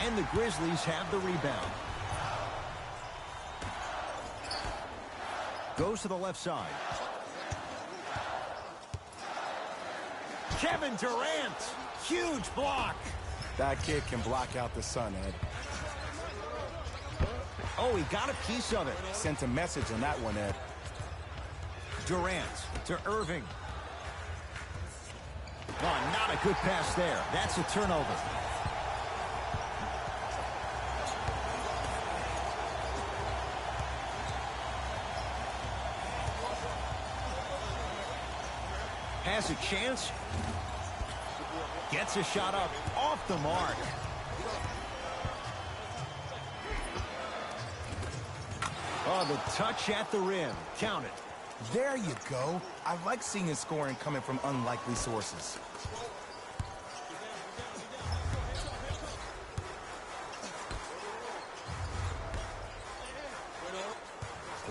And the Grizzlies have the rebound. Goes to the left side. Kevin Durant. Huge block. That kid can block out the sun, Ed. Oh, he got a piece of it. Sent a message on that one, Ed. Durant to Irving. Oh, not a good pass there. That's a turnover. Has a chance. Gets a shot up off the mark. Oh, the touch at the rim. Count it. There you go. I like seeing his scoring coming from unlikely sources.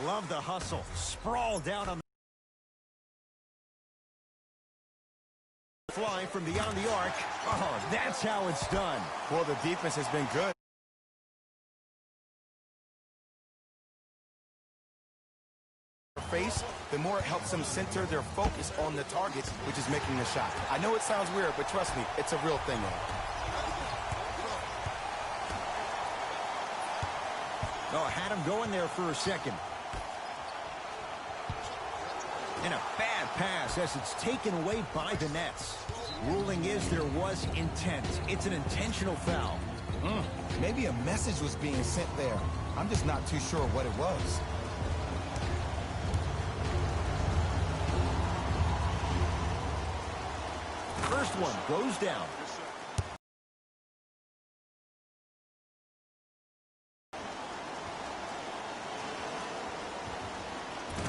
Love the hustle. Sprawl down on the fly from beyond the arc. Oh, that's how it's done. Well, the defense has been good. Face, the more it helps them center their focus on the target, which is making the shot. I know it sounds weird, but trust me, it's a real thing. Oh, had him going there for a second. And a bad pass as it's taken away by the Nets. Ruling is there was intent. It's an intentional foul. Maybe a message was being sent there. I'm just not too sure what it was. First one goes down.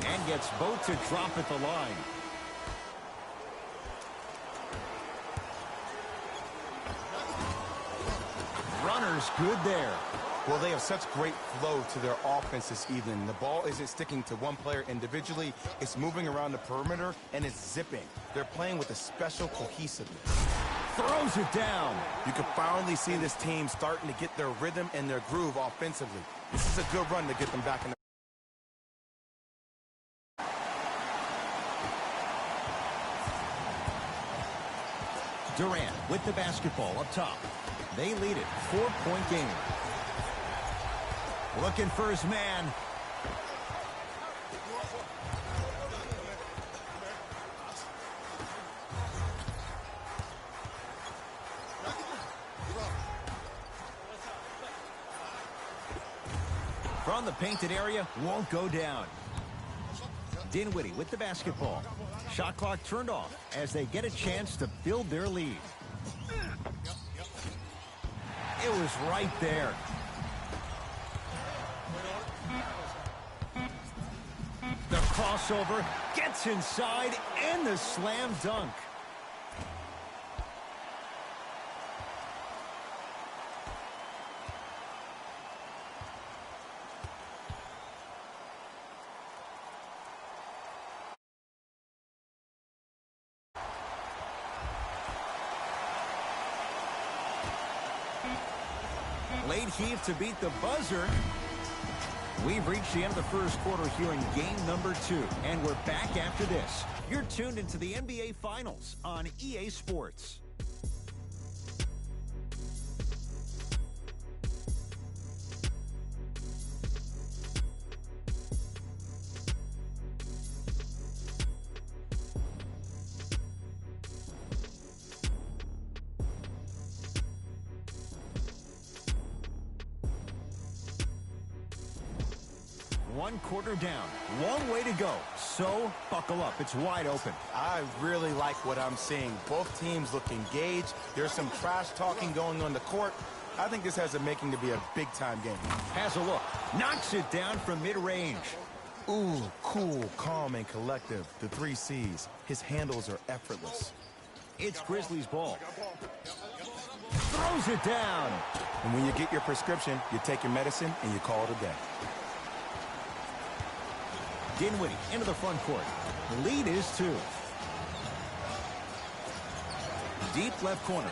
And gets both to drop at the line. Runner's good there. Well, they have such great flow to their offense this evening. The ball isn't sticking to one player individually. It's moving around the perimeter, and it's zipping. They're playing with a special cohesiveness. Throws it down. You can finally see this team starting to get their rhythm and their groove offensively. This is a good run to get them back in the... Durant with the basketball up top. They lead it. 4-point game. Looking for his man. From the painted area, won't go down. Dinwiddie with the basketball. Shot clock turned off as they get a chance to build their lead. It was right there. The crossover gets inside and the slam dunk. Late heave to beat the buzzer. We've reached the end of the first quarter here in game number 2, and we're back after this. You're tuned into the NBA Finals on EA Sports. One quarter down. Long way to go. So, buckle up. It's wide open. I really like what I'm seeing. Both teams look engaged. There's some trash talking going on the court. I think this has the making to be a big-time game. Has a look. Knocks it down from mid-range. Ooh, cool, calm, and collective. The 3 C's. His handles are effortless. It's Grizzlies ball. Throws it down. And when you get your prescription, you take your medicine and you call it a day. Dinwiddie into the front court. The lead is 2. Deep left corner.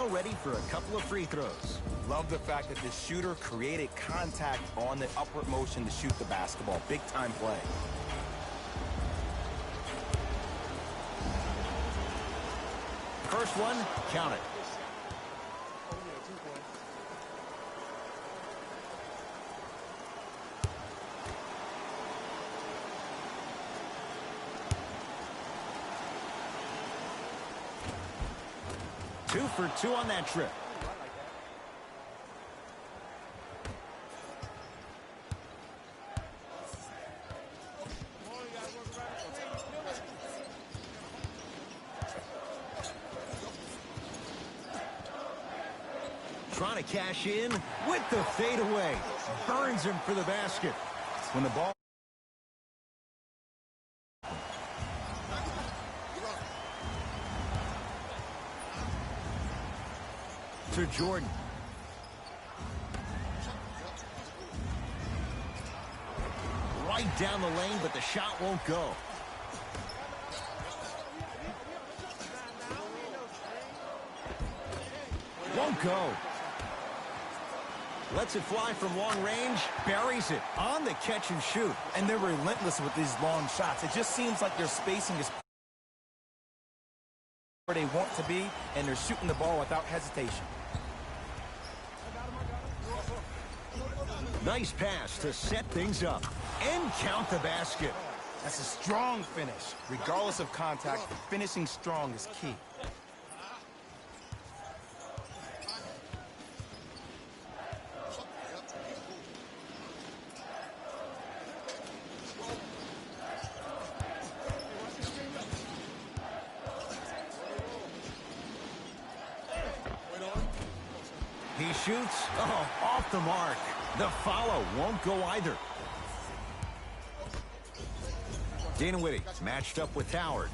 now ready for a couple of free throws. Love the fact that the shooter created contact on the upward motion to shoot the basketball. Big time play. First one, count it. Two for two on that trip. Trying to cash in with the fadeaway. Burns him for the basket. When the ball... To Jordan. Right down the lane, but the shot won't go. Won't go. Lets it fly from long range. Buries it on the catch and shoot. And they're relentless with these long shots. It just seems like their spacing is where they want to be, and they're shooting the ball without hesitation. Nice pass to set things up and count the basket. That's a strong finish. Regardless of contact, finishing strong is key. He shoots. Oh, off the mark. The follow won't go either. Dinwiddie matched up with Howard.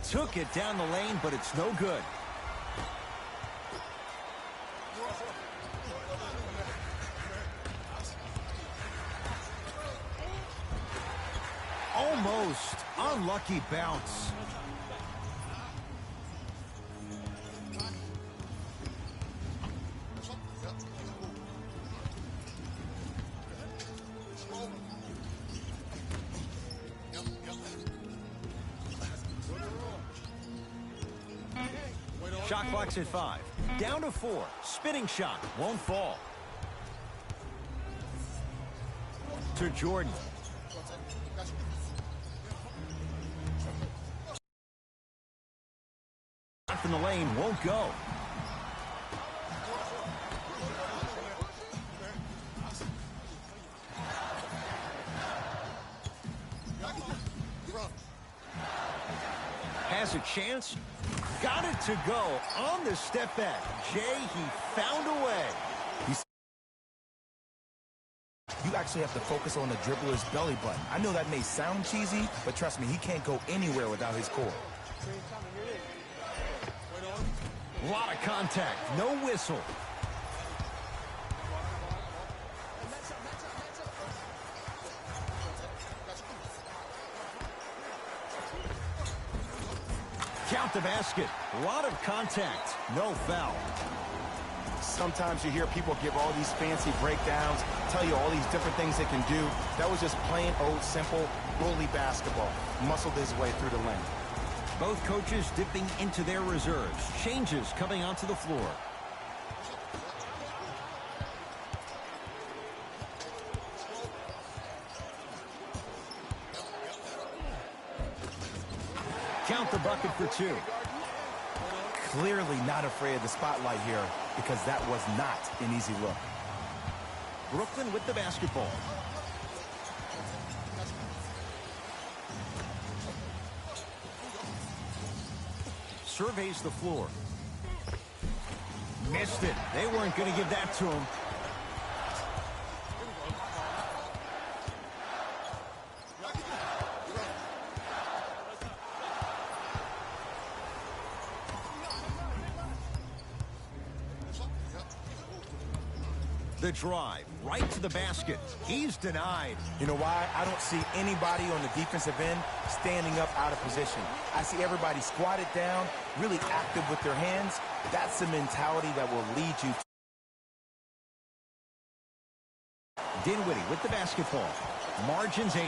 Took it down the lane, but it's no good. Almost. Unlucky bounce. Shot clock's at 5. Down to 4. Spinning shot. Won't fall. To Jordan. Shot from the lane. Won't go. Has a chance. Got it to go on the step back. Jay, he found a way. You actually have to focus on the dribbler's belly button. I know that may sound cheesy, but trust me, he can't go anywhere without his core. A lot of contact. No whistle. Count the basket. A lot of contact. No foul. Sometimes you hear people give all these fancy breakdowns, tell you all these different things they can do. That was just plain old simple goalie basketball. Muscled his way through the lane. Both coaches dipping into their reserves. Changes coming onto the floor. Count the bucket for 2. Clearly not afraid of the spotlight here because that was not an easy look. Brooklyn with the basketball. Surveys the floor. Missed it. They weren't going to give that to him. The drive. right to the basket. He's denied. You know why? I don't see anybody on the defensive end standing up out of position. I see everybody squatted down, really active with their hands. That's the mentality that will lead you. Dinwiddie with the basketball. Margins 8.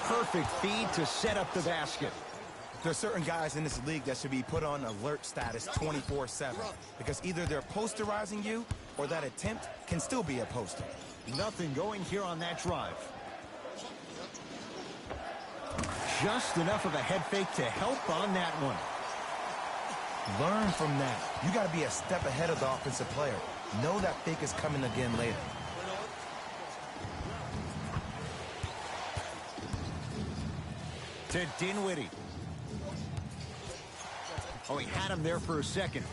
Perfect feed to set up the basket. There are certain guys in this league that should be put on alert status 24/7 because either they're posterizing you or that attempt can still be a poster. Nothing going here on that drive. Just enough of a head fake to help on that one. Learn from that. You got to be a step ahead of the offensive player. Know that fake is coming again later. To Dinwiddie. Oh, he had him there for a second.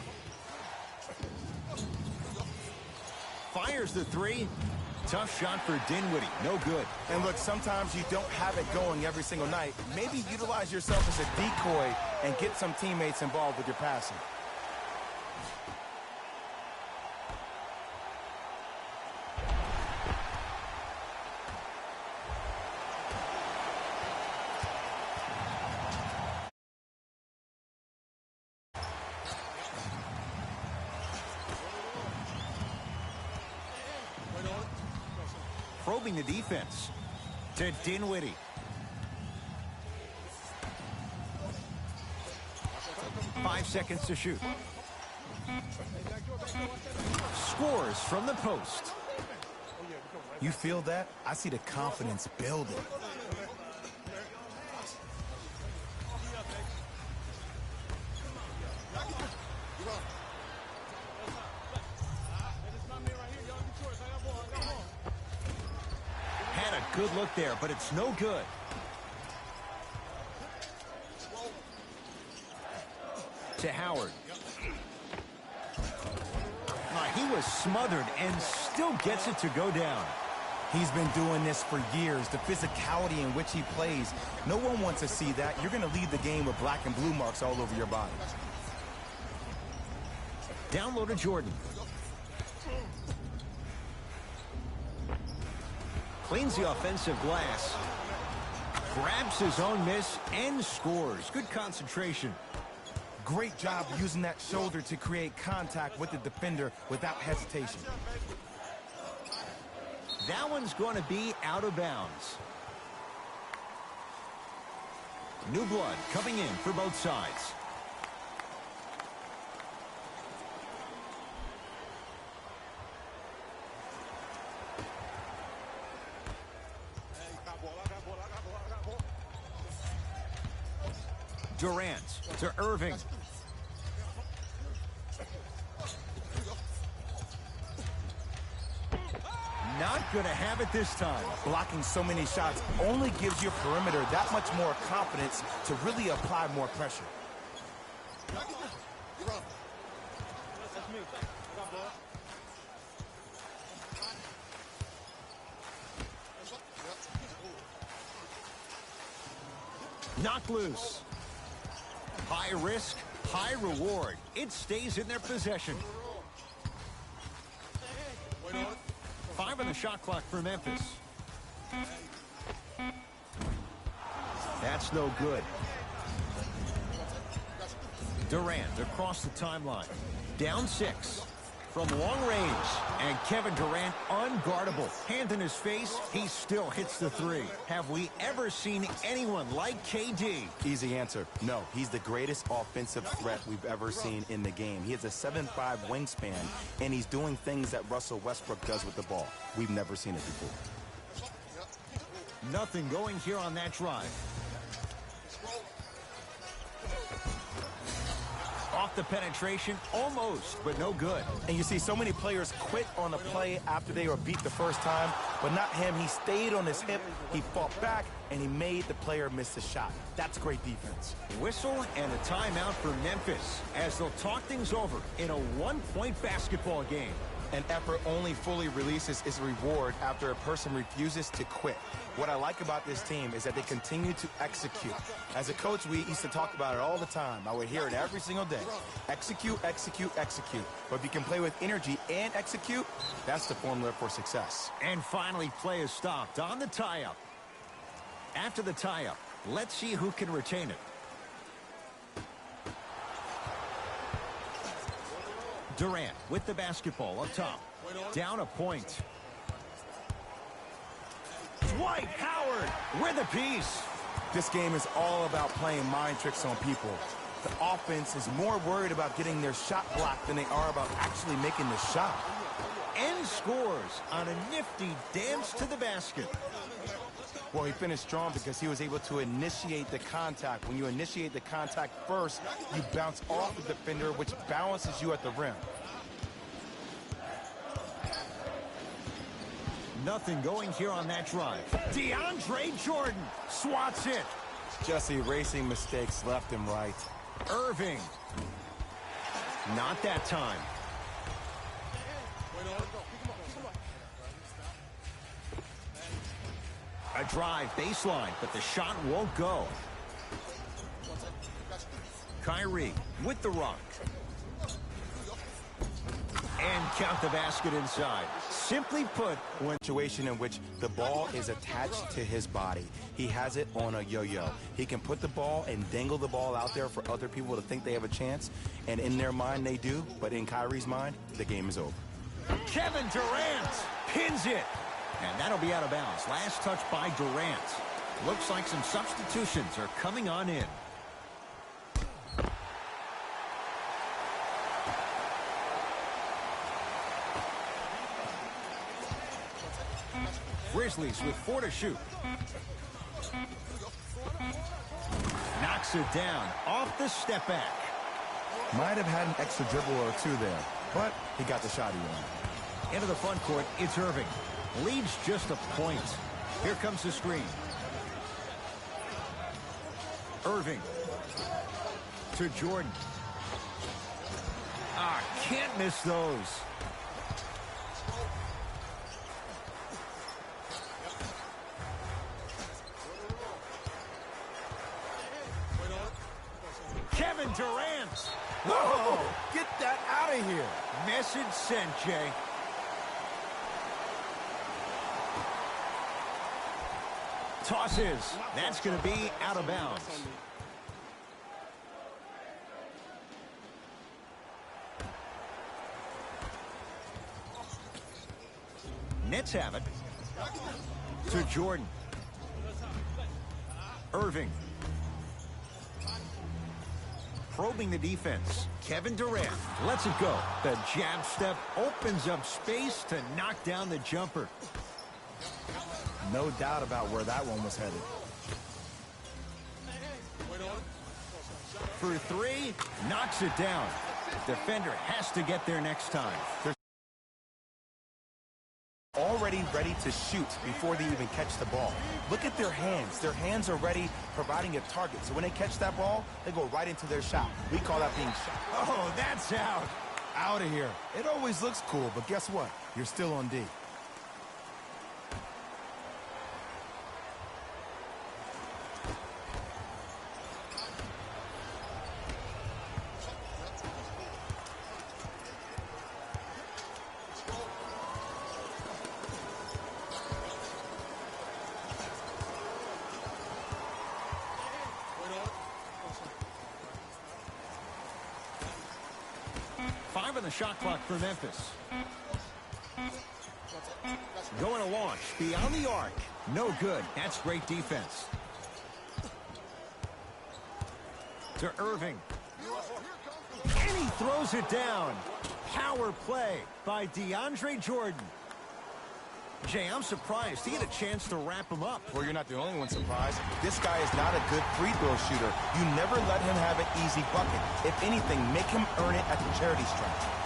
Fires the three. Tough shot for Dinwiddie. No good. And look, sometimes you don't have it going every single night. Maybe utilize yourself as a decoy and get some teammates involved with your passing. Probing the defense. To Dinwiddie. Five seconds to shoot. Scores from the post. You feel that? I see the confidence building. Had a good look there, but it's no good. To Howard. He was smothered and still gets it to go down. He's been doing this for years. The physicality in which he plays, no one wants to see that. You're going to lead the game with black and blue marks all over your body. Down low to Jordan. Cleans the offensive glass. Grabs his own miss and scores. Good concentration. Great job using that shoulder to create contact with the defender without hesitation. That one's going to be out of bounds. New blood coming in for both sides. Durant to Irving. Not going to have it this time. Blocking so many shots only gives your perimeter that much more confidence to really apply more pressure. Knocked loose. High risk, high reward. It stays in their possession. 5 on the shot clock for Memphis. That's no good. Durant across the timeline. Down 6. From long range. And Kevin Durant unguardable. Hand in his face, he still hits the 3. Have we ever seen anyone like KD? Easy answer. No, he's the greatest offensive threat we've ever seen in the game. He has a 7'5" wingspan, and he's doing things that Russell Westbrook does with the ball. We've never seen it before. Nothing going here on that drive. Off the penetration, almost, but no good. And you see so many players quit on a play after they were beat the first time, but not him. He stayed on his hip, he fought back, and he made the player miss the shot. That's great defense. Whistle and a timeout for Memphis as they'll talk things over in a 1-point basketball game. An effort only fully releases its reward after a person refuses to quit. What I like about this team is that they continue to execute. As a coach, we used to talk about it all the time. I would hear it every single day. Execute, execute, execute. But if you can play with energy and execute, that's the formula for success. And finally, play is stopped on the tie-up. After the tie-up, let's see who can retain it. Durant with the basketball up top. Down a point. Dwight Howard with a piece. This game is all about playing mind tricks on people. The offense is more worried about getting their shot blocked than they are about actually making the shot. And scores on a nifty dance to the basket. Well, he finished strong because he was able to initiate the contact. When you initiate the contact first, you bounce off the defender, which balances you at the rim. Nothing going here on that drive. DeAndre Jordan swats it. Just erasing mistakes left and right. Irving. Not that time. A drive baseline, but the shot won't go. Kyrie with the rock. And count the basket inside. Simply put, One situation in which the ball is attached to his body. He has it on a yo-yo. He can put the ball and dangle the ball out there for other people to think they have a chance. And in their mind, they do. But in Kyrie's mind, the game is over. Kevin Durant pins it. And that'll be out of bounds. Last touch by Durant. Looks like some substitutions are coming on in. Grizzlies with 4 to shoot. Knocks it down off the step back. Might have had an extra dribble or two there, but he got the shot he wanted. Into the front court, it's Irving. Leads just a point. Here comes the screen. Irving to Jordan. Can't miss those. Kevin Durant. Whoa! Get that out of here. Message sent, Jay. Tosses. That's going to be out of bounds. Nets have it. To Jordan. Irving. Probing the defense. Kevin Durant lets it go. The jab step opens up space to knock down the jumper. No doubt about where that one was headed. For 3, knocks it down. Defender has to get there next time. They're already ready to shoot before they even catch the ball. Look at their hands. Their hands are ready, providing a target. So when they catch that ball, they go right into their shot. We call that being shot. Oh, that's out. Out of here. It always looks cool, but guess what? You're still on D. Five on the shot clock for Memphis. Going to launch beyond the arc. No good. That's great defense. To Irving. And he throws it down. Power play by DeAndre Jordan. Jay, I'm surprised he had a chance to wrap him up. Well, you're not the only one surprised. This guy is not a good free throw shooter. You never let him have an easy bucket. If anything, make him earn it at the charity stripe.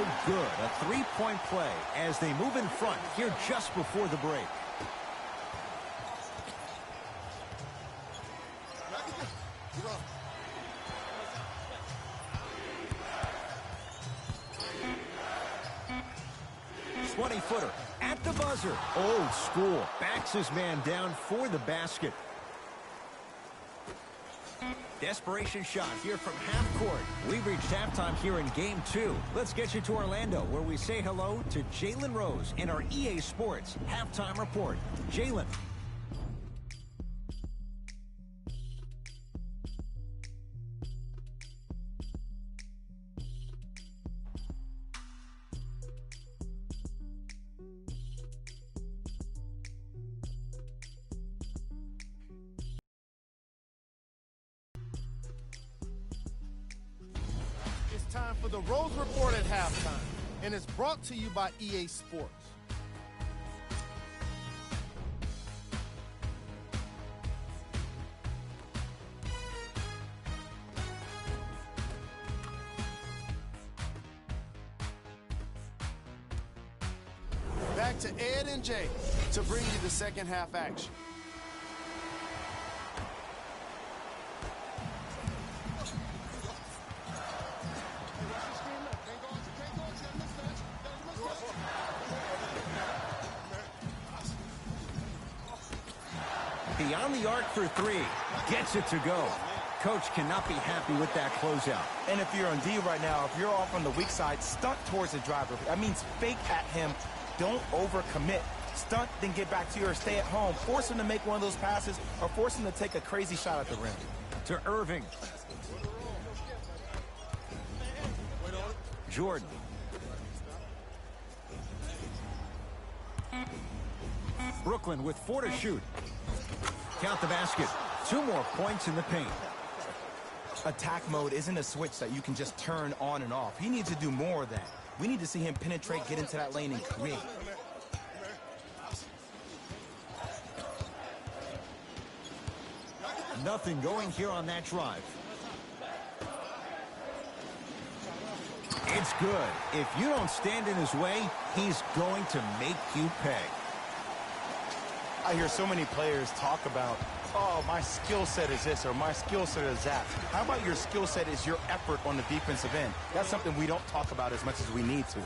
no good. A three-point play as they move in front here just before the break. Footer at the buzzer. Old school. Backs his man down for the basket. Desperation shot here from half court. We've reached halftime here in game 2. Let's get you to Orlando, where we say hello to Jalen Rose in our EA Sports halftime report. Jalen. Time for the Rose Report at halftime, and it's brought to you by EA Sports. Back to Ed and Jay to bring you the second half action. Beyond the arc for three. Gets it to go. Coach cannot be happy with that closeout. And if you're on D right now, if you're off on the weak side, stunt towards the driver. That means fake at him. Don't overcommit. Stunt, then get back to your stay at home. Force him to make one of those passes or force him to take a crazy shot at the rim. To Irving. Jordan. Brooklyn with 4 to shoot. Count the basket. 2 more points in the paint. Attack mode isn't a switch that you can just turn on and off. He needs to do more of that. We need to see him penetrate, get into that lane, and create. Nothing going here on that drive. It's good. If you don't stand in his way, he's going to make you pay. I hear so many players talk about, oh, my skill set is this or my skill set is that. How about your skill set is your effort on the defensive end? That's something we don't talk about as much as we need to.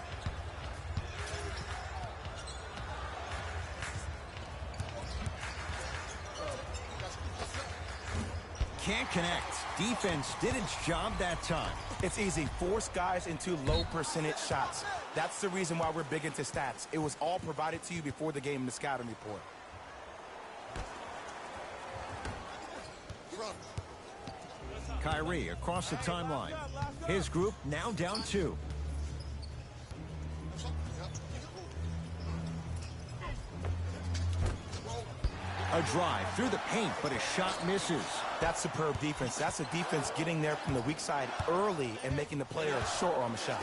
Can't connect. Defense did its job that time. It's easy. Force guys into low percentage shots. That's the reason why we're big into stats. It was all provided to you before the game in the scouting report. Kyrie across the timeline. His group now down 2. A drive through the paint, but his shot misses. That's superb defense. That's a defense getting there from the weak side early and making the player short on the shot.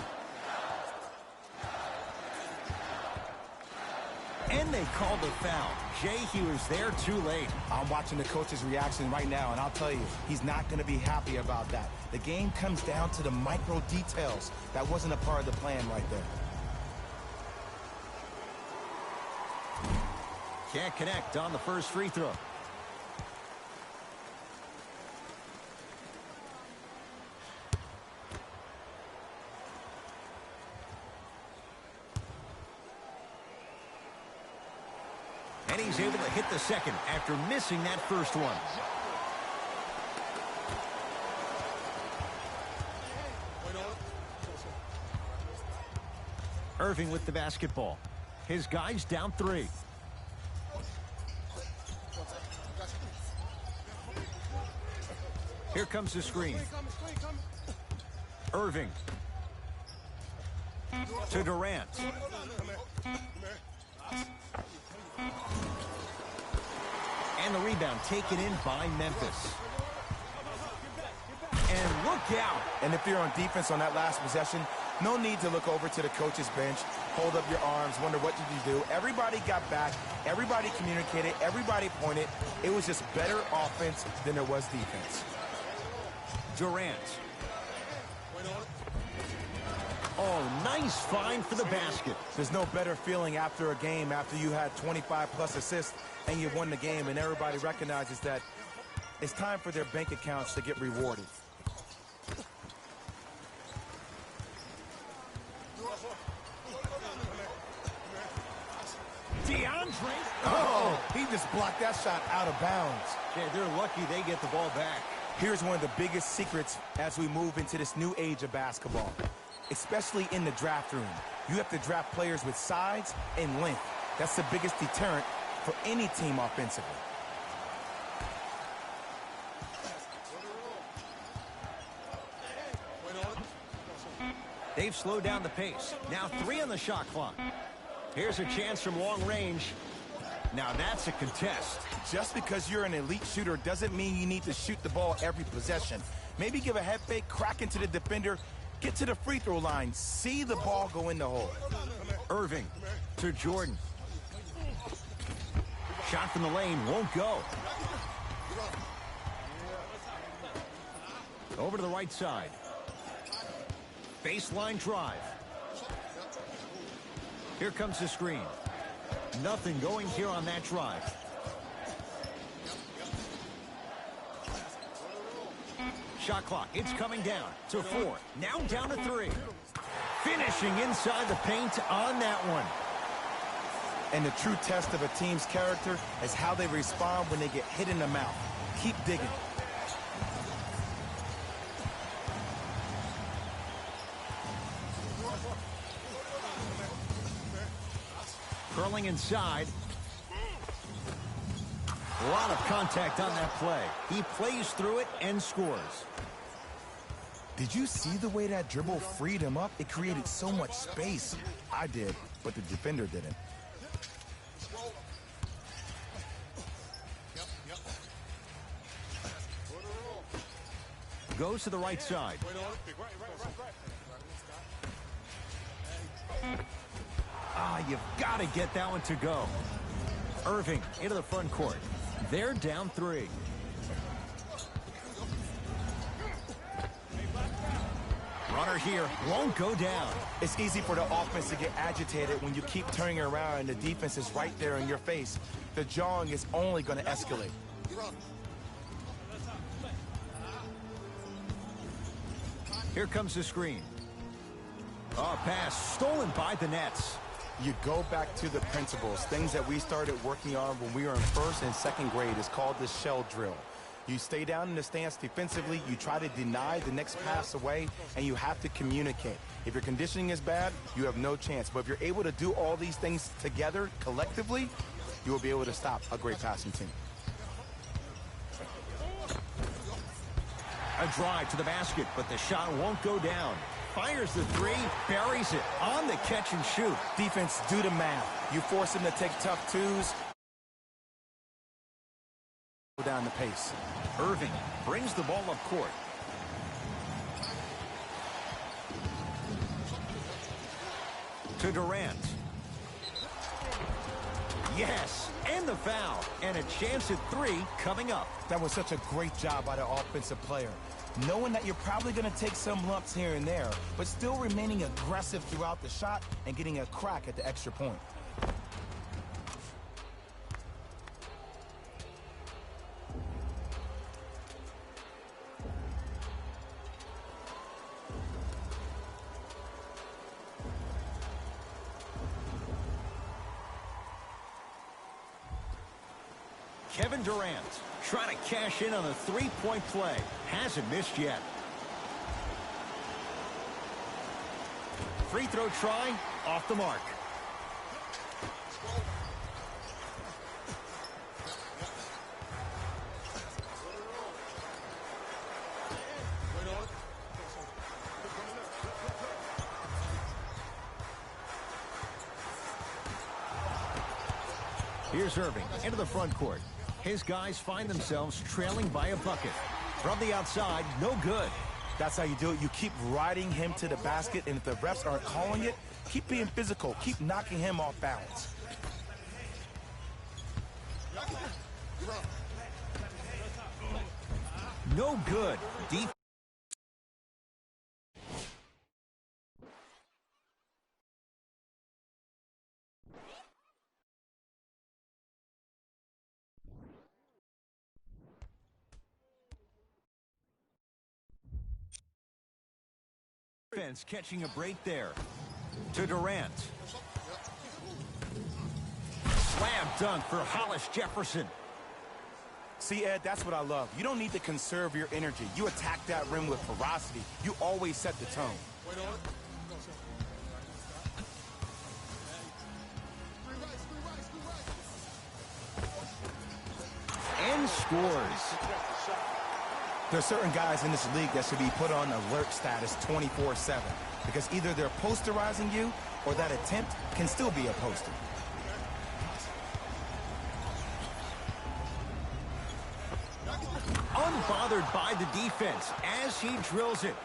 And they called a foul. Jay, he was there too late. I'm watching the coach's reaction right now, and I'll tell you, he's not going to be happy about that. The game comes down to the micro details. That wasn't a part of the plan right there. Can't connect on the first free throw. And he's able to hit the second after missing that first one. Irving with the basketball. His guys down 3. Here comes the screen. Irving. To Durant. And the rebound taken in by Memphis. And look out. And if you're on defense on that last possession, no need to look over to the coach's bench, hold up your arms, wonder what did you do. Everybody got back. Everybody communicated. Everybody pointed. It was just better offense than there was defense. Durant. Oh, nice find for the basket. There's no better feeling after a game after you had 25-plus assists and you won the game, and everybody recognizes that it's time for their bank accounts to get rewarded. DeAndre. Oh, he just blocked that shot out of bounds. Yeah, they're lucky they get the ball back. Here's one of the biggest secrets as we move into this new age of basketball, especially in the draft room. You have to draft players with size and length. That's the biggest deterrent for any team offensively. They've slowed down the pace. Now 3 on the shot clock. Here's a chance from long range. Now that's a contest. Just because you're an elite shooter doesn't mean you need to shoot the ball every possession. Maybe give a head fake, crack into the defender, get to the free throw line, see the ball go in the hole. Irving to Jordan. Shot from the lane won't go. Over to the right side. Baseline drive. Here comes the screen. Nothing going here on that drive. Shot clock, it's coming down to 4. Now down to 3. Finishing inside the paint on that one. And the true test of a team's character is how they respond when they get hit in the mouth. Keep digging. Curling inside. A lot of contact on that play. He plays through it and scores. Did you see the way that dribble freed him up? It created so much space. I did, but the defender didn't. Goes to the right side. You've got to get that one to go. Irving into the front court. They're down 3. Runner here won't go down. It's easy for the offense to get agitated when you keep turning around and the defense is right there in your face. The jawing is only going to escalate. Here comes the screen. Oh, pass stolen by the Nets. You go back to the principles, things that we started working on when we were in 1st and 2nd grade. Is called the shell drill. You stay down in the stance defensively, you try to deny the next pass away, and you have to communicate. If your conditioning is bad, you have no chance. But if you're able to do all these things together, collectively, you will be able to stop a great passing team. A drive to the basket, but the shot won't go down. Fires the 3, buries it on the catch and shoot. Defense, do the math. You force them to take tough twos. Go down the pace. Irving brings the ball up court. To Durant. Yes, and the foul. And a chance at 3 coming up. That was such a great job by the offensive player. Knowing that you're probably going to take some lumps here and there, but still remaining aggressive throughout the shot and getting a crack at the extra point. Kevin Durant trying to cash in on a 3-point play. Hasn't missed yet. Free throw try, off the mark. Here's Irving into the front court. His guys find themselves trailing by a bucket. From the outside, no good. That's how you do it. You keep riding him to the basket, and if the refs aren't calling it, keep being physical. Keep knocking him off balance. No good. Deep. defense catching a break there. To Durant. Slam dunk for Hollis Jefferson. See, Ed, that's what I love. You don't need to conserve your energy. You attack that rim with ferocity. You always set the tone. And scores. There are certain guys in this league that should be put on alert status 24/7 because either they're posterizing you or that attempt can still be a poster. Unbothered by the defense as he drills it.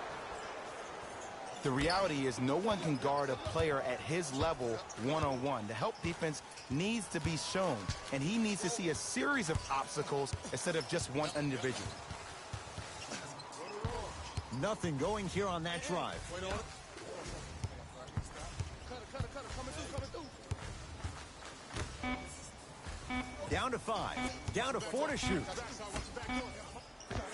The reality is no one can guard a player at his level one-on-one. The help defense needs to be shown, and he needs to see a series of obstacles instead of just one individual. Nothing going here on that drive. Down to 5. Down to 4 to shoot.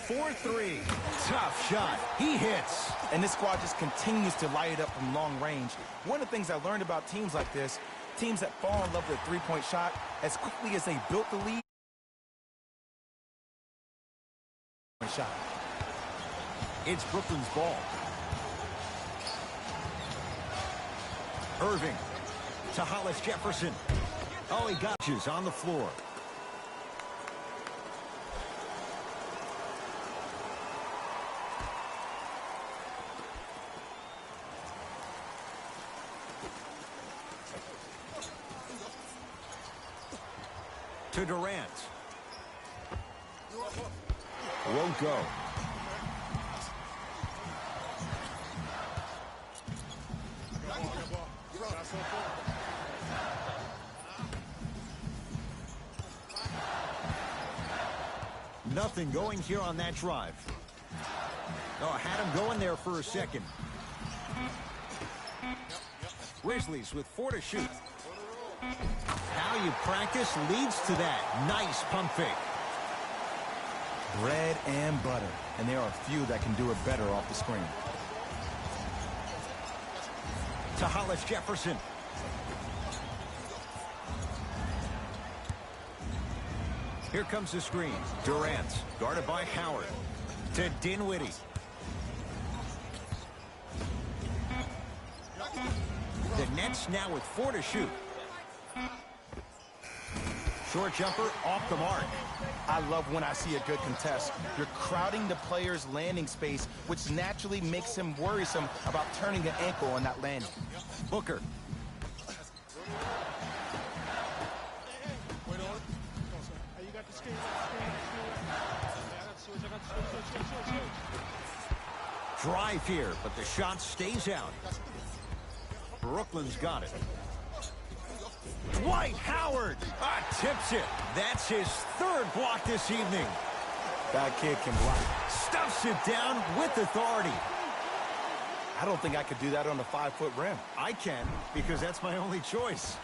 4-3. Tough shot. He hits. And this squad just continues to light it up from long range. One of the things I learned about teams like this, teams that fall in love with a three-point shot, as quickly as they built the lead, shot. It's Brooklyn's ball. Irving to Hollis Jefferson. Oh, he got you on the floor. To Durant. Won't go. Nothing going here on that drive. Oh, I had him going there for a second. Grizzlies with 4 to shoot. How you practice leads to that. Nice pump fake. Bread and butter. And there are a few that can do it better off the screen. To Hollis Jefferson. Here comes the screen. Durant, guarded by Howard. To Dinwiddie. The Nets now with 4 to shoot. Short jumper off the mark. I love when I see a good contest. You're crowding the player's landing space, which naturally makes him worrisome about turning an ankle on that landing. Booker. Drive here, but the shot stays out. Brooklyn's got it. Dwight Howard tips it. That's his 3rd block this evening. That kid can block. Stuffs it down with authority. I don't think I could do that on a 5-foot rim. I can, because that's my only choice.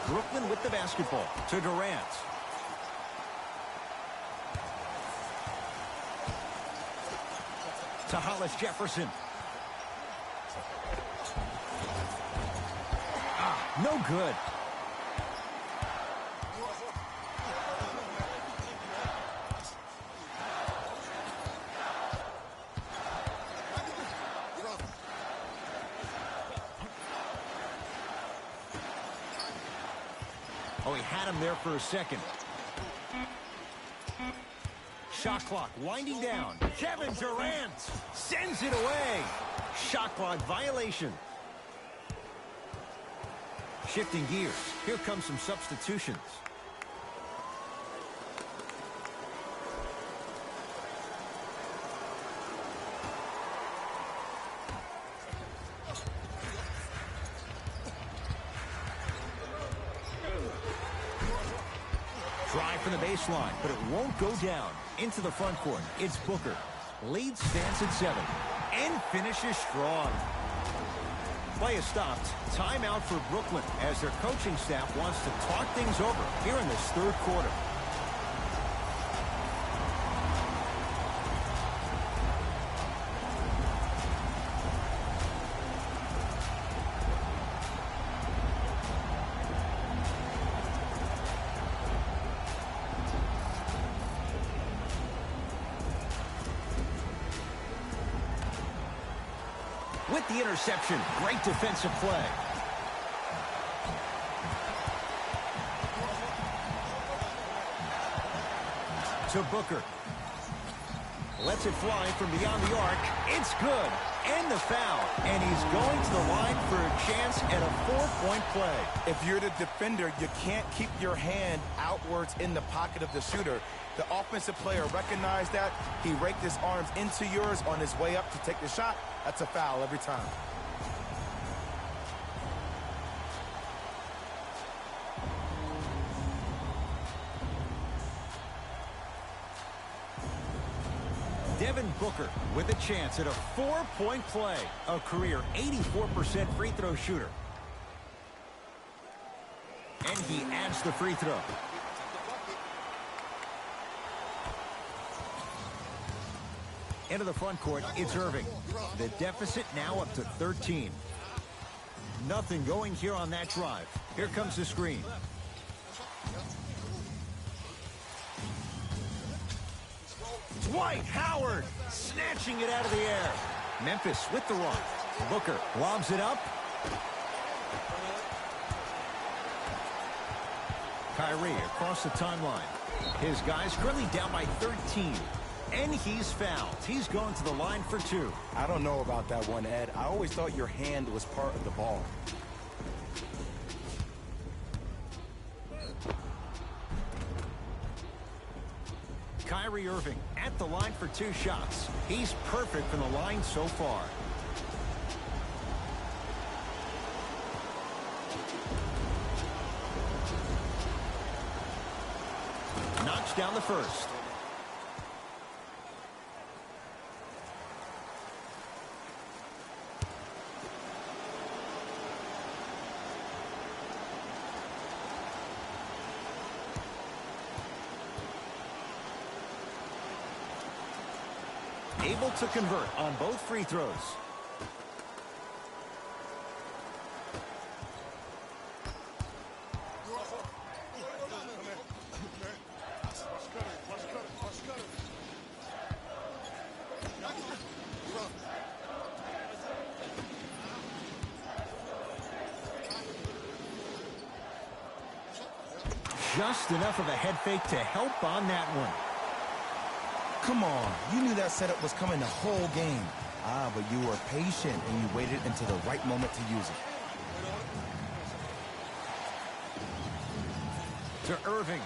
Brooklyn with the basketball. To Durant. to Hollis Jefferson. No good. Oh, he had him there for a second. Shot clock winding down. Kevin Durant sends it away. Shot clock violation. Shifting gears. Here comes some substitutions. Try from the baseline, but it won't go down. Into the front court, it's Booker. Lead stands at 7 and finishes strong. Play is stopped. Timeout for Brooklyn as their coaching staff wants to talk things over here in this third quarter. With the interception, great defensive play. To Booker. Lets it fly from beyond the arc. It's good. And the foul. And he's going to the line for a chance at a 4-point play. If you're the defender, you can't keep your hand outwards in the pocket of the shooter. The offensive player recognized that. He raked his arms into yours on his way up to take the shot. That's a foul every time. Devin Booker with a chance at a 4-point play. A career 84% free throw shooter. And he adds the free throw. Into the front court, it's Irving. The deficit now up to 13. Nothing going here on that drive. Here comes the screen. Dwight Howard snatching it out of the air. Memphis with the run. Booker lobs it up. Kyrie across the timeline. His guys currently down by 13. And he's fouled. He's going to the line for 2. I don't know about that one, Ed. I always thought your hand was part of the ball. Kyrie Irving at the line for 2 shots. He's perfect from the line so far. Knocks down the first. Able to convert on both free throws. Just enough of a head fake to help on that one. Come on, you knew that setup was coming the whole game. But you were patient and you waited until the right moment to use it. To Irving.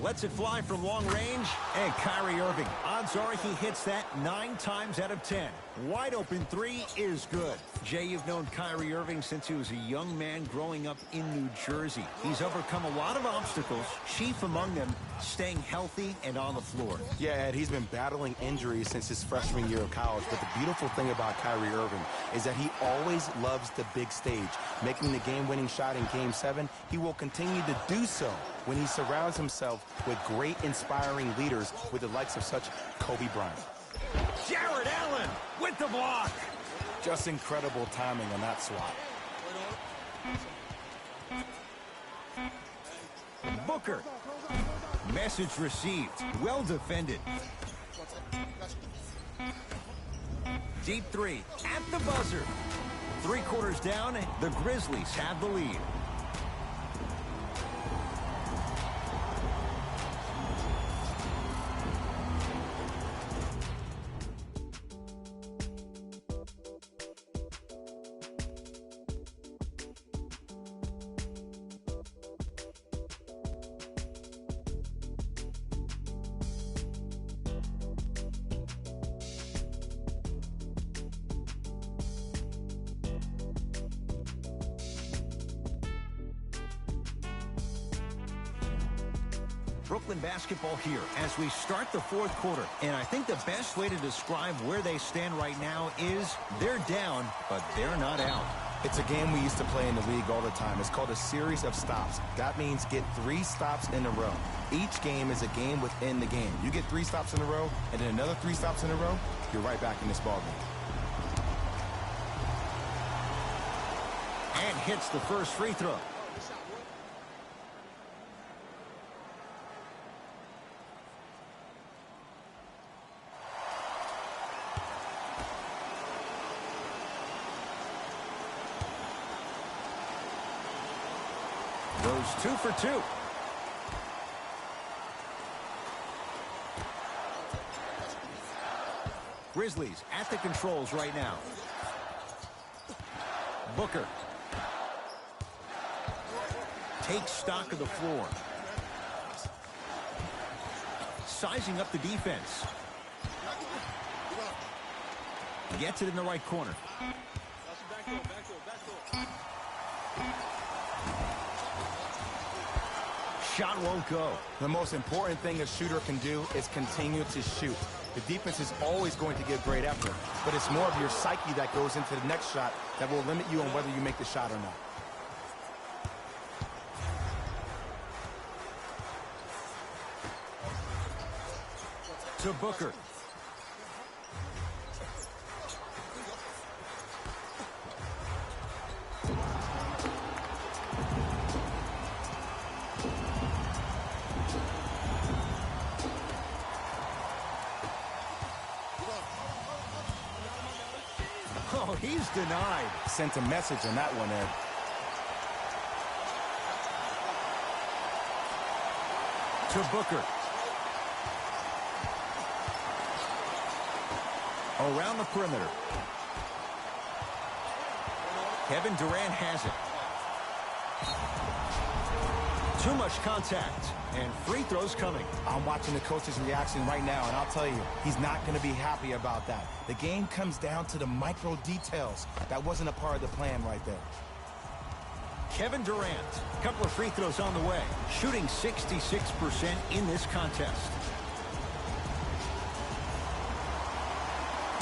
Lets it fly from long range. And Kyrie Irving. Odds are he hits that 9 times out of 10. Wide open 3 is good. Jay, you've known Kyrie Irving since he was a young man growing up in New Jersey. He's overcome a lot of obstacles, chief among them staying healthy and on the floor. Yeah, Ed, he's been battling injuries since his freshman year of college, but the beautiful thing about Kyrie Irving is that he always loves the big stage. Making the game-winning shot in Game 7, he will continue to do so when he surrounds himself with great, inspiring leaders with the likes of such Kobe Bryant. Jared Jared Allen with the block. Just incredible timing on that swat. Booker. Message received. Well defended. Deep three at the buzzer. 3 quarters down, the Grizzlies have the lead. Brooklyn basketball here as we start the 4th quarter. And I think the best way to describe where they stand right now is they're down, but they're not out. It's a game we used to play in the league all the time. It's called a series of stops. That means get 3 stops in a row. Each game is a game within the game. You get 3 stops in a row, and then another 3 stops in a row, you're right back in this ballgame. And hits the first free throw. Goes 2 for 2. Grizzlies at the controls right now. Booker takes stock of the floor. Sizing up the defense. Gets it in the right corner. Shot won't go. The most important thing a shooter can do is continue to shoot. The defense is always going to give great effort, but it's more of your psyche that goes into the next shot that will limit you on whether you make the shot or not. To Booker. Oh, he's denied. Sent a message on that one, Ed. To Booker. Around the perimeter. Kevin Durant has it. Too much contact. And free throws coming. I'm watching the coach's reaction right now, and I'll tell you, he's not going to be happy about that. The game comes down to the micro details. That wasn't a part of the plan right there. Kevin Durant, a couple of free throws on the way. Shooting 66% in this contest.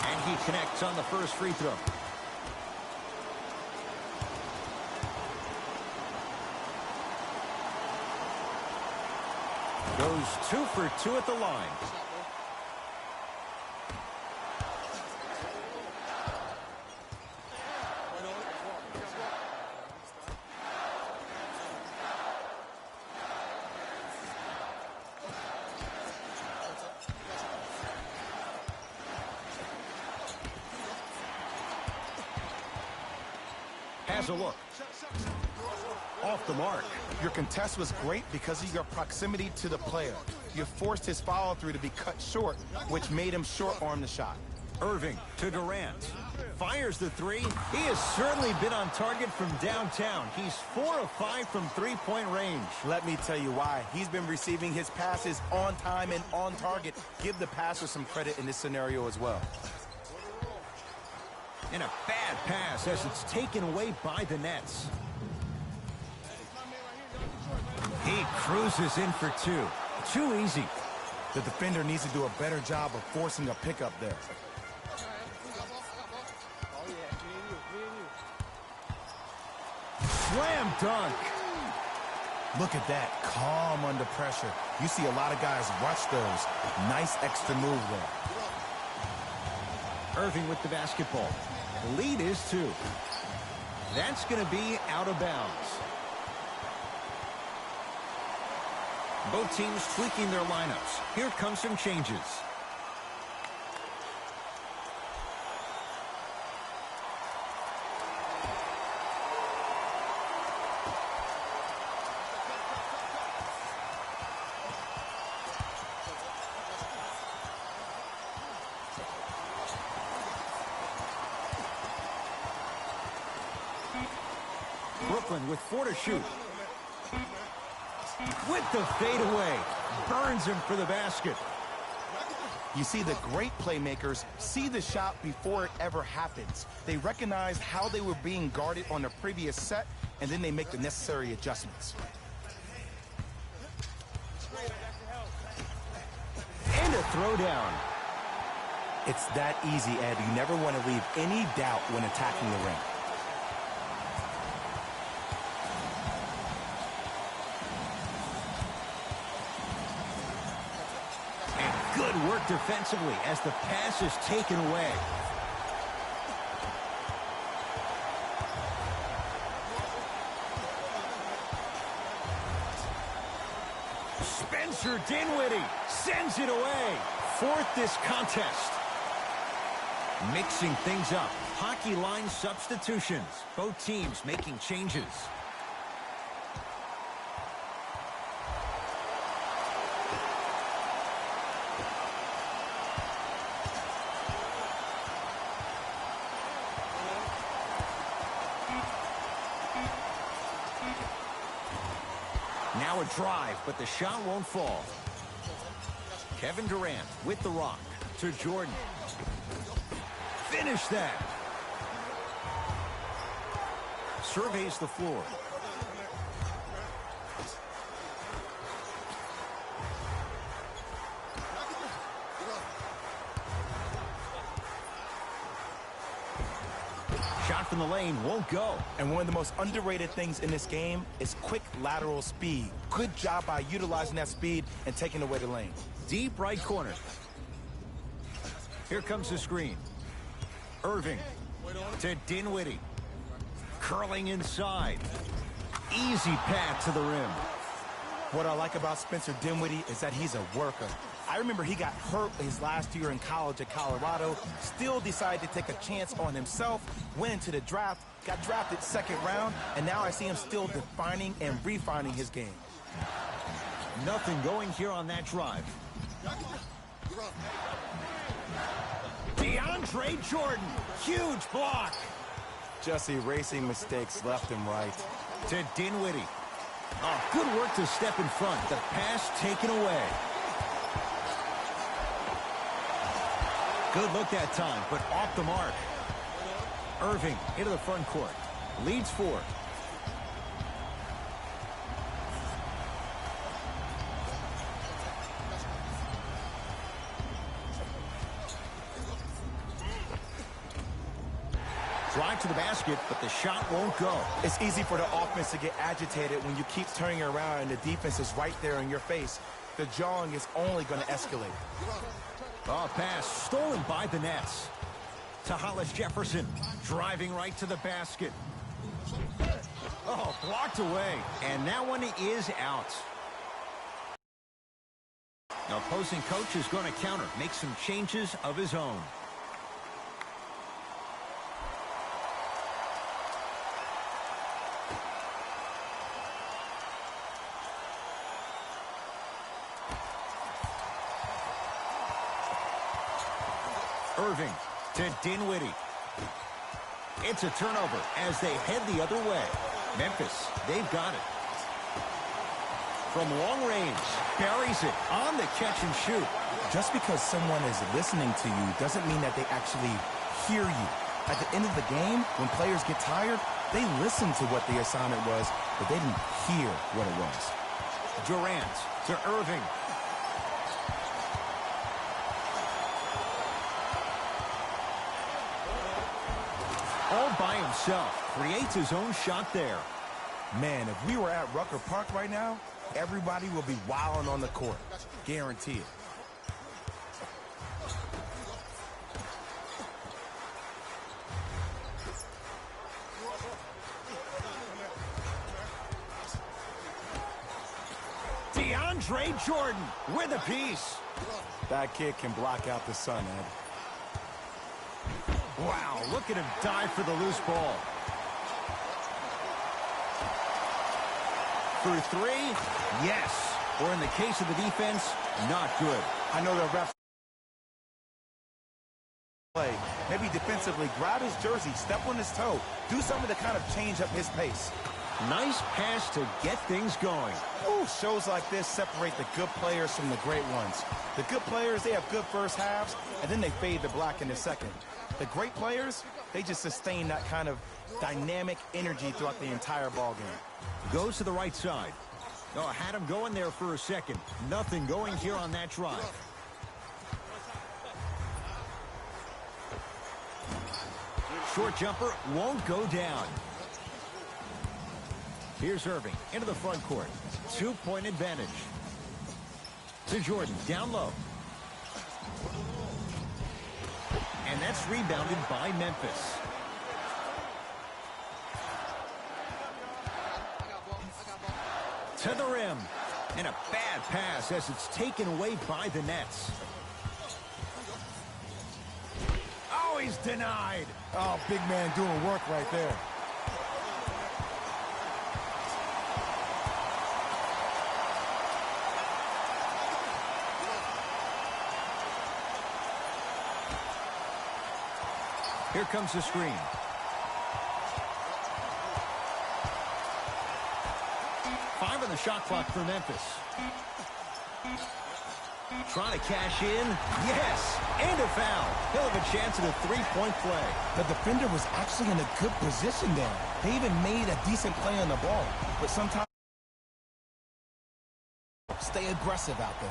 And he connects on the first free throw. Goes 2 for 2 at the line. Has a look. Off the mark. Your contest was great because of your proximity to the player. You forced his follow-through to be cut short, which made him short-arm the shot. Irving to Durant. Fires the 3. He has certainly been on target from downtown. He's 4 of 5 from three-point range. Let me tell you why. He's been receiving his passes on time and on target. Give the passer some credit in this scenario as well. And a bad pass as it's taken away by the Nets. He cruises in for 2. Too easy. The defender needs to do a better job of forcing a pickup there. Slam dunk. Look at that, calm under pressure. You see a lot of guys rush those. Nice extra move there. Irving with the basketball. The lead is 2. That's going to be out of bounds. Both teams tweaking their lineups. Here comes some changes. Brooklyn with 4 to shoot. With the fadeaway. Burns him for the basket. You see, the great playmakers see the shot before it ever happens. They recognize how they were being guarded on the previous set, and then they make the necessary adjustments. And a throwdown. It's that easy, Ed. You never want to leave any doubt when attacking the ring. Good work defensively as the pass is taken away. Spencer Dinwiddie sends it away. 4th this contest. Mixing things up. Hockey line substitutions. Both teams making changes. Now a drive, but the shot won't fall. Kevin Durant with the rock to Jordan. Finish that. Surveys the floor. Shot from the lane won't go. And one of the most underrated things in this game is quick lateral speed. Good job by utilizing that speed and taking away the lane. Deep right corner. Here comes the screen. Irving to Dinwiddie. Curling inside. Easy path to the rim. What I like about Spencer Dinwiddie is that he's a worker. I remember he got hurt his last year in college at Colorado, still decided to take a chance on himself, went into the draft, got drafted 2nd round, and now I see him still defining and refining his game. Nothing going here on that drive. DeAndre Jordan, huge block. Just erasing mistakes left and right. To Dinwiddie. Oh, good work to step in front. The pass taken away. Good look that time, but off the mark. Irving into the front court. Leads 4. Drive to the basket, but the shot won't go. It's easy for the offense to get agitated when you keep turning around and the defense is right there in your face. The jawing is only going to escalate. Oh, pass stolen by the Nets. To Hollis Jefferson, driving right to the basket. Oh, blocked away, and that one is out. The opposing coach is going to counter, make some changes of his own. Irving to Dinwiddie. It's a turnover as they head the other way. Memphis, they've got it. From long range, buries it on the catch and shoot. Just because someone is listening to you doesn't mean that they actually hear you. At the end of the game, when players get tired, they listen to what the assignment was, but they didn't hear what it was. Durant to Irving. All by himself, creates his own shot there. Man, if we were at Rucker Park right now, everybody will be wilding on the court. Guarantee it. DeAndre Jordan with a piece. That kid can block out the sun, Ed. Wow, look at him dive for the loose ball. For three, yes. Or in the case of the defense, not good. I know the ref play. Maybe defensively, grab his jersey, step on his toe, do something to kind of change up his pace. Nice pass to get things going. Ooh, shows like this separate the good players from the great ones. The good players, they have good first halves, and then they fade to black in the second. The great players, they just sustain that kind of dynamic energy throughout the entire ball game. Goes to the right side. Oh, had him going there for a second. Nothing going here on that drive. Short jumper won't go down. Here's Irving into the front court. 2-point advantage. To Jordan, down low. And that's rebounded by Memphis. To the rim. And a bad pass as it's taken away by the Nets. Oh, he's denied. Oh, big man doing work right there. Here comes the screen. Five on the shot clock for Memphis. Trying to cash in. Yes! And a foul. He'll have a chance at a three-point play. The defender was actually in a good position there. They even made a decent play on the ball. But sometimes stay aggressive out there.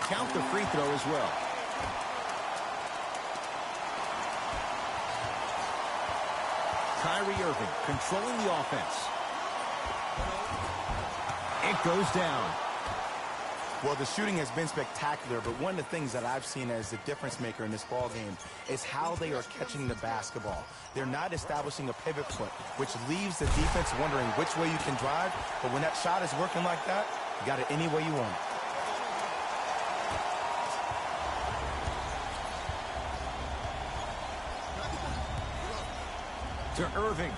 Count the free throw as well. Kyrie Irving controlling the offense. It goes down. Well, the shooting has been spectacular, but one of the things that I've seen as the difference maker in this ball game is how they are catching the basketball. They're not establishing a pivot foot, which leaves the defense wondering which way you can drive, but when that shot is working like that, you got it any way you want. To Irving.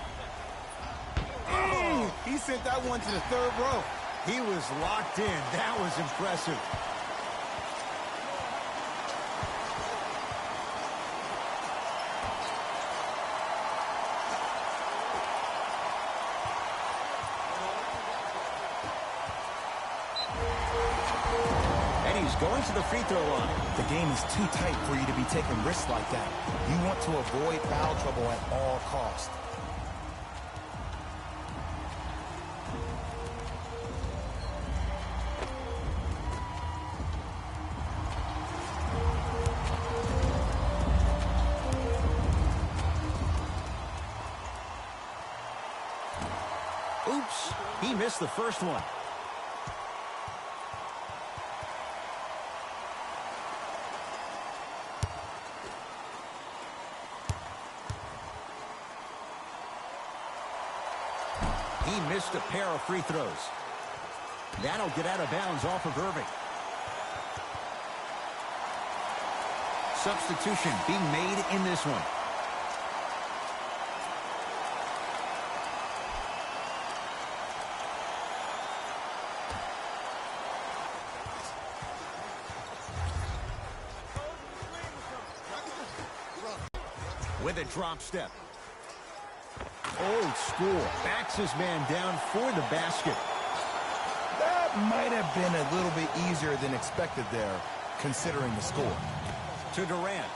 Oh, he sent that one to the third row. He was locked in. That was impressive. And he's going to the free throw line. The game is too tight for you to be taking risks like that. You want to avoid foul trouble at all costs. Oops, he missed the first one. He missed a pair of free throws. That'll get out of bounds off of Irving. Substitution being made in this one. With a drop step. Old school. Backs his man down for the basket. That might have been a little bit easier than expected there. considering the score. To Durant.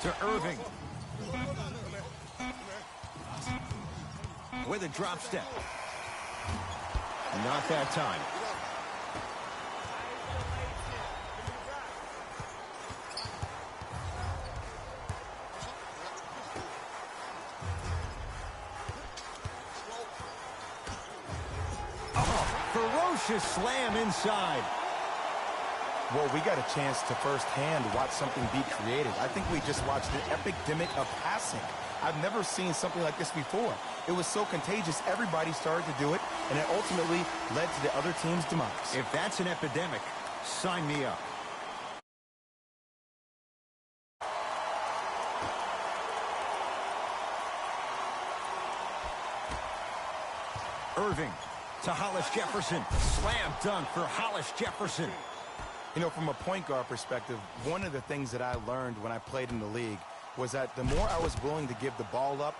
To Irving. With a drop step. Not that time. Ferocious slam inside. Well, we got a chance to firsthand watch something be created. I think we just watched an epidemic of passing. I've never seen something like this before. It was so contagious, everybody started to do it, and it ultimately led to the other team's demise. If that's an epidemic, sign me up. Irving to Hollis Jefferson. Slam dunk for Hollis Jefferson. You know, from a point guard perspective, one of the things that I learned when I played in the league was that the more I was willing to give the ball up,